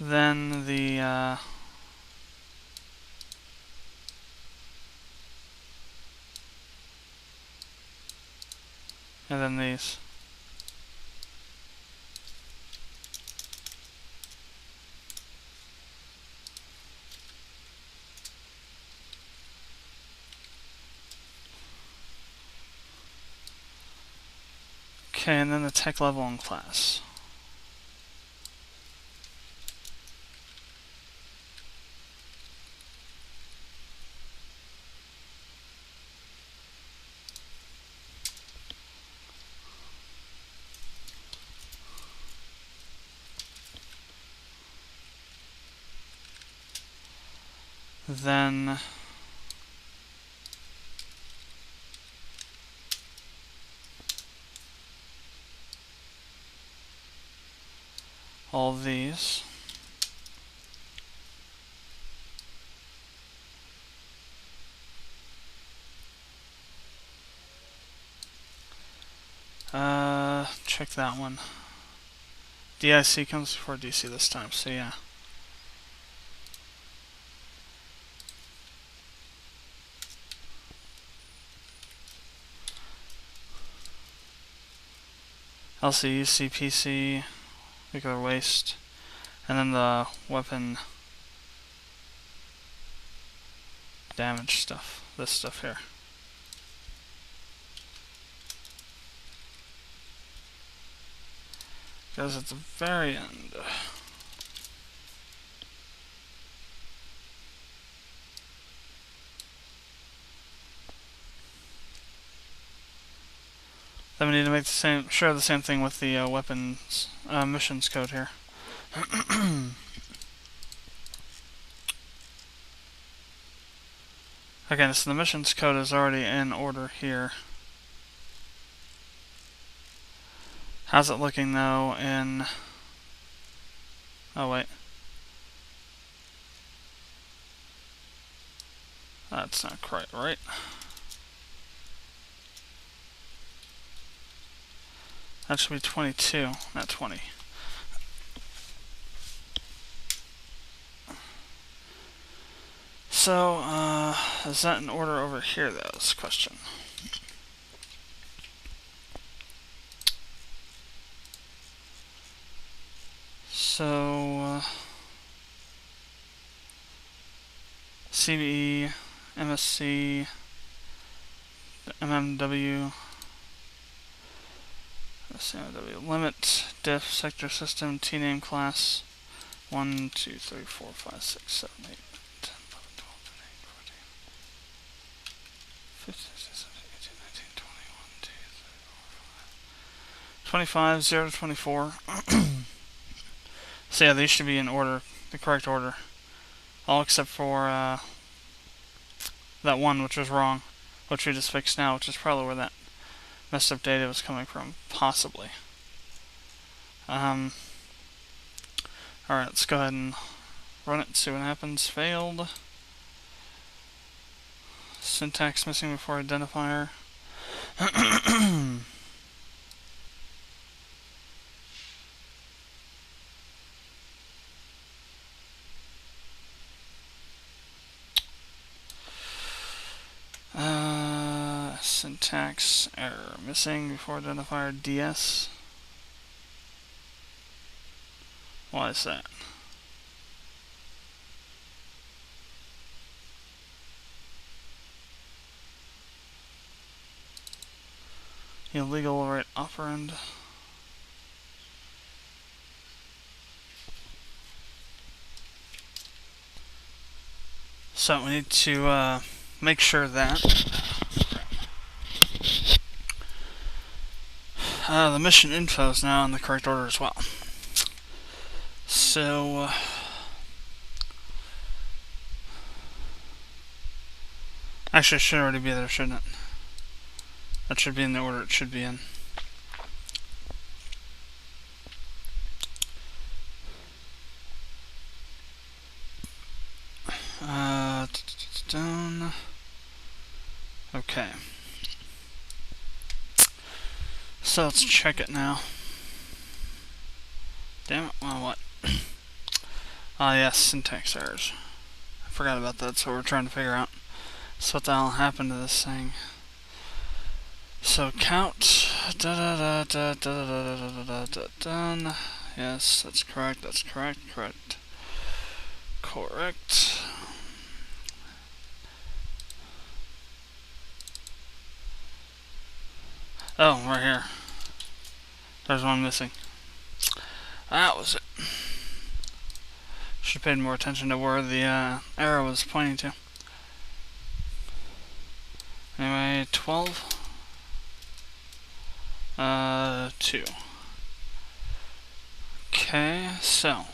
Then the and then these. Okay, and then the tech level and class. Then all these. Check that one. DIC comes before DC this time, so yeah. LCU, CPC, nuclear waste, and then the weapon damage stuff. This stuff here. goes at the very end. Then we need to make share the same thing with the weapons missions code here. Okay, so the missions code is already in order here. How's it looking though in... Oh wait. That's not quite right. That should be 22, not 20. So, is that in order over here though, is the question. So, CBE, MSC, MMW, limit, diff, sector system, T-name class, 1, 2, 3, 4, 5, 6, 7, 8, 10, 11, 12, 13, 14, 15, 16, 17, 18, 19, 20, 1, 2, 3, 4, 5, 25, 0 to 24. So yeah, these should be in order, the correct order. All except for that one, which was wrong, which we just fixed now, which is probably where that messed up data was coming from, possibly. Alright, let's go ahead and run it and see what happens. Failed. Syntax missing before identifier. Syntax error missing before identifier DS. Why is that? Illegal right operand. So we need to make sure that the mission info is now in the correct order as well. So actually it should already be there, shouldn't it? That should be in the order it should be in. Down. Okay. So let's check it now. Damn it, well what? Yes, syntax errors. I forgot about that, that's what we're trying to figure out. So what the hell happened to this thing? So count done. Yes, that's correct, correct. Oh, right here. There's one missing. That was it. Should have paid more attention to where the arrow was pointing to. Anyway, 12. 2. Okay, so.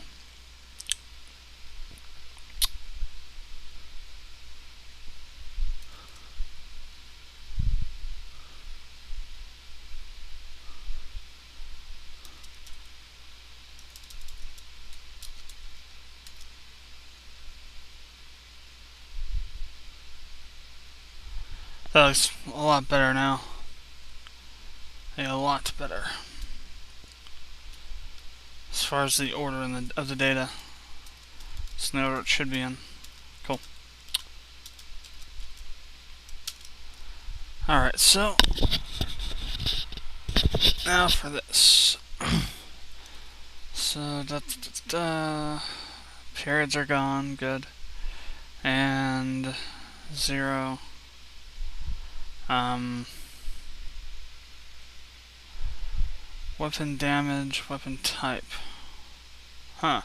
That looks a lot better now. Yeah, a lot better. As far as the order of the data, it's the order it should be in. Cool. Alright, so now for this. So periods are gone, good. And 0. weapon damage, weapon type. Huh.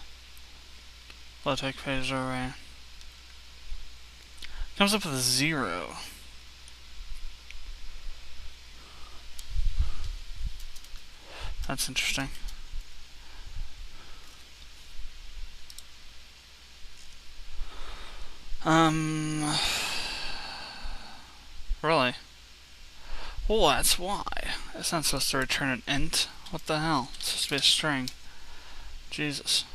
Low tech phaser array. Comes up with a 0. That's interesting. Really? Well, that's why. It's not supposed to return an int. What the hell? It's supposed to be a string. Jesus.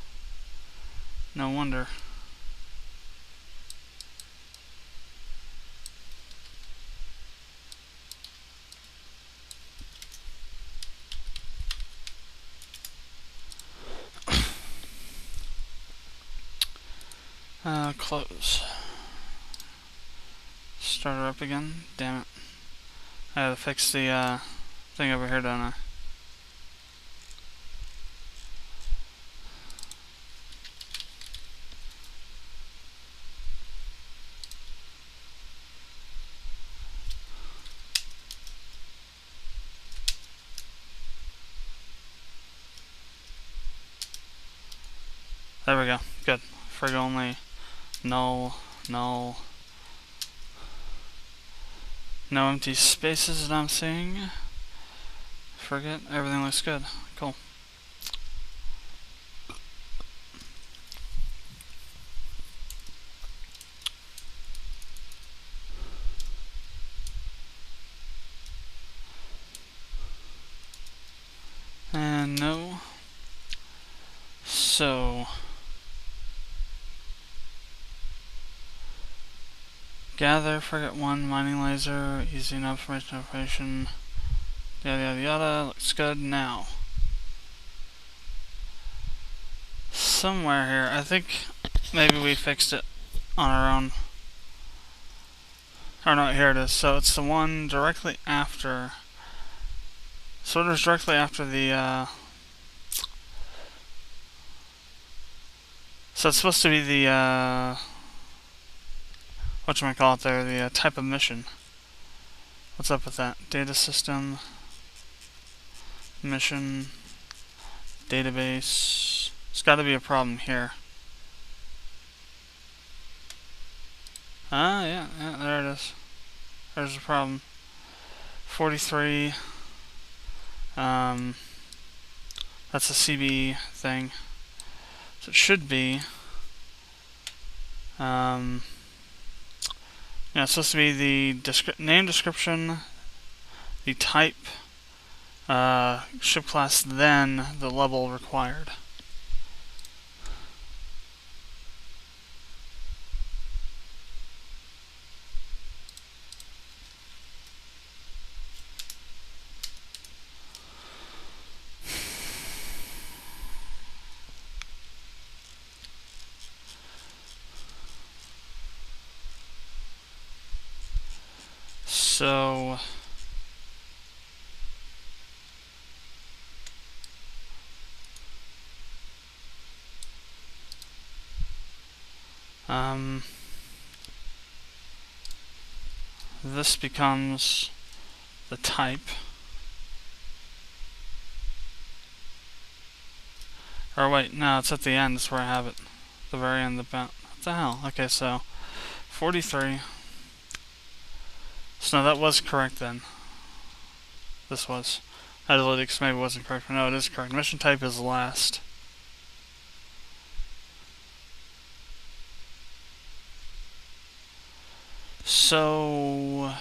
No wonder. Close. Start her up again. Damn it. I gotta fix the thing over here, don't I? There we go. Good. Frig only. Null. Null. No empty spaces that I'm seeing. Forget. Everything looks good. Cool. And no. So. Gather, forget 1, mining laser, easy enough information operation, yada yada yada, looks good now. Somewhere here, I think maybe we fixed it on our own. Or no, here it is. So it's the one directly after, so it is directly after the, so it's supposed to be the, whatchamacallit there, the type of mission. What's up with that? Data system, mission, database. There's got to be a problem here. Yeah, there it is. There's a problem. 43. That's a CB thing. So it should be. Yeah, it's supposed to be the name description, the type, ship class, then the level required. So this becomes the type. Or wait, no, it's at the end. That's where I have it. The very end of the bound. What the hell? Okay, so 43. So no, that was correct then. This was. Analytics maybe wasn't correct, but no, it is correct. Mission type is last. So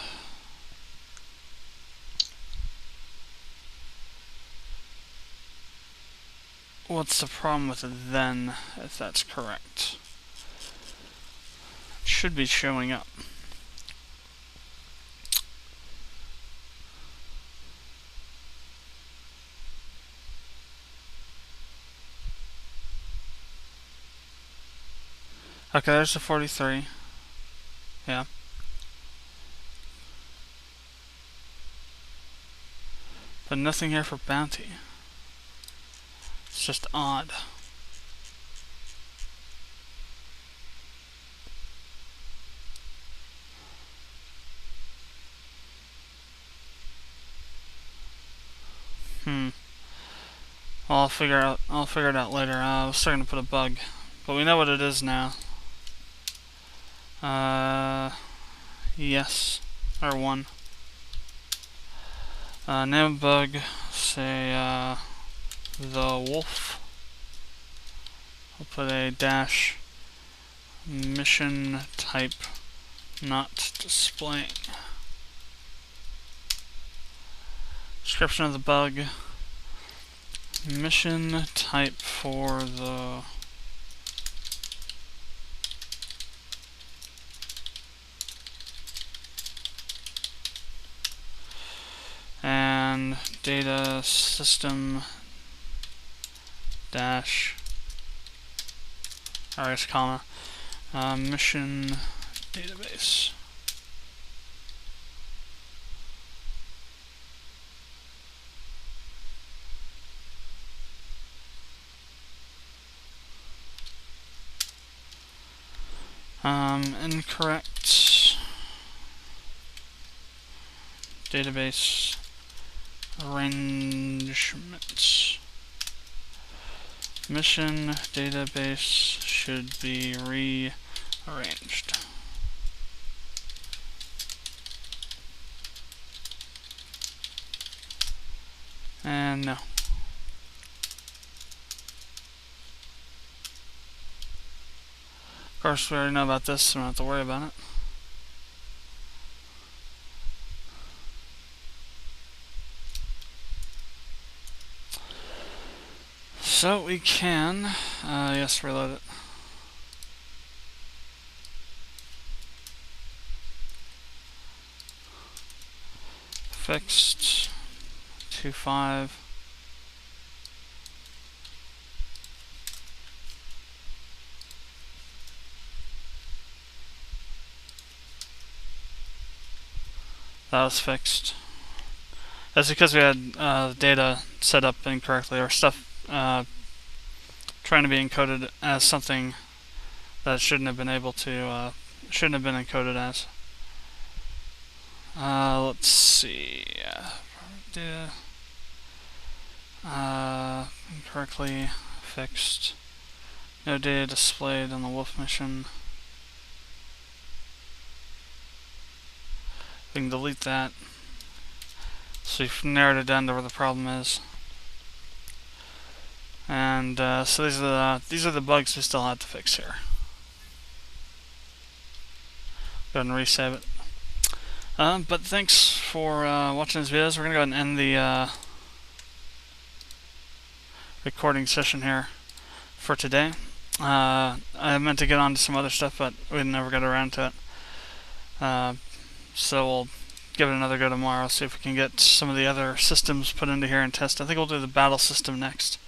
what's the problem with it then, if that's correct? It should be showing up. Okay, there's the 43. Yeah. But nothing here for bounty. It's just odd. Well, I'll figure it out later. I was starting to put a bug, but we know what it is now. Yes, or one. Name bug. Say the wolf. I'll put a dash mission type not displaying. Description of the bug. Mission type for the and data system dash comma mission database. Incorrect database arrangements. Mission database should be rearranged. And no. Of course, we already know about this, so we don't have to worry about it. So we can, yes, reload it. Fixed 2.5. That was fixed. That's because we had data set up incorrectly, or stuff trying to be encoded as something that shouldn't have been shouldn't have been encoded as. Let's see. Data incorrectly fixed. No data displayed on the wolf mission. We can delete that. So we've narrowed it down to where the problem is. And so these are the bugs we still have to fix here. Go ahead and resave it. But thanks for watching these videos. We're gonna go ahead and end the recording session here for today. I meant to get on to some other stuff, but we never got around to it. So we'll give it another go tomorrow, see if we can get some of the other systems put into here and test. I think we'll do the battle system next,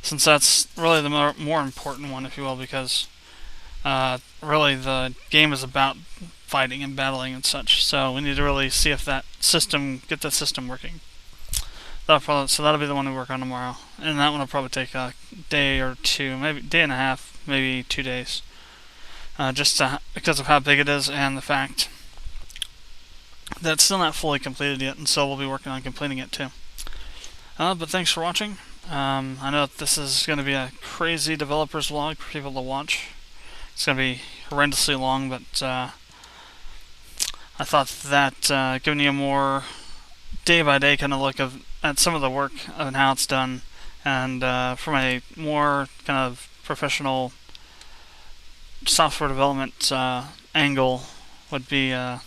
since that's really the more important one, if you will, because really the game is about fighting and battling and such. So we need to really see if get that system working. So that'll be the one we work on tomorrow, and that one will probably take a day or two, maybe day and a half, maybe 2 days, because of how big it is and the fact that it's still not fully completed yet, and so we'll be working on completing it too. But thanks for watching. I know that this is going to be a crazy developer's vlog for people to watch. It's going to be horrendously long, but I thought that giving you a more day-by-day kind of look at some of the work and how it's done, and from a more kind of professional software development angle would be a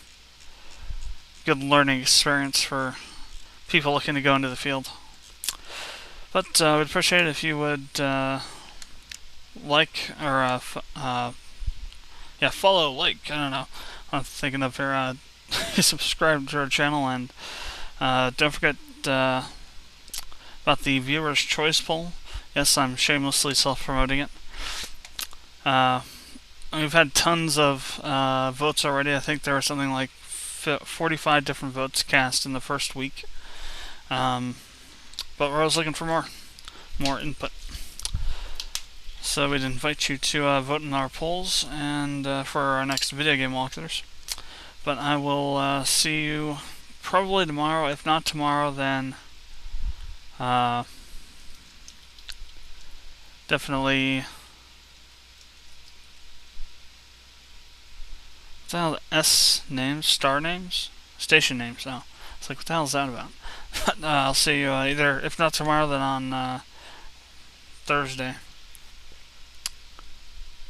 good learning experience for people looking to go into the field. But we'd appreciate it if you would like or follow, like, I don't know, I'm thinking of here, subscribe to our channel, and don't forget about the viewer's choice poll. Yes, I'm shamelessly self-promoting it. We've had tons of votes already. I think there were something like 45 different votes cast in the first week. But we're always looking for more input. So we'd invite you to vote in our polls and for our next video game walkthroughs. But I will see you probably tomorrow. If not tomorrow, then definitely. What the hell? S names, star names, station names. Oh, it's like what the hell is that about? But I'll see you either if not tomorrow, then on Thursday.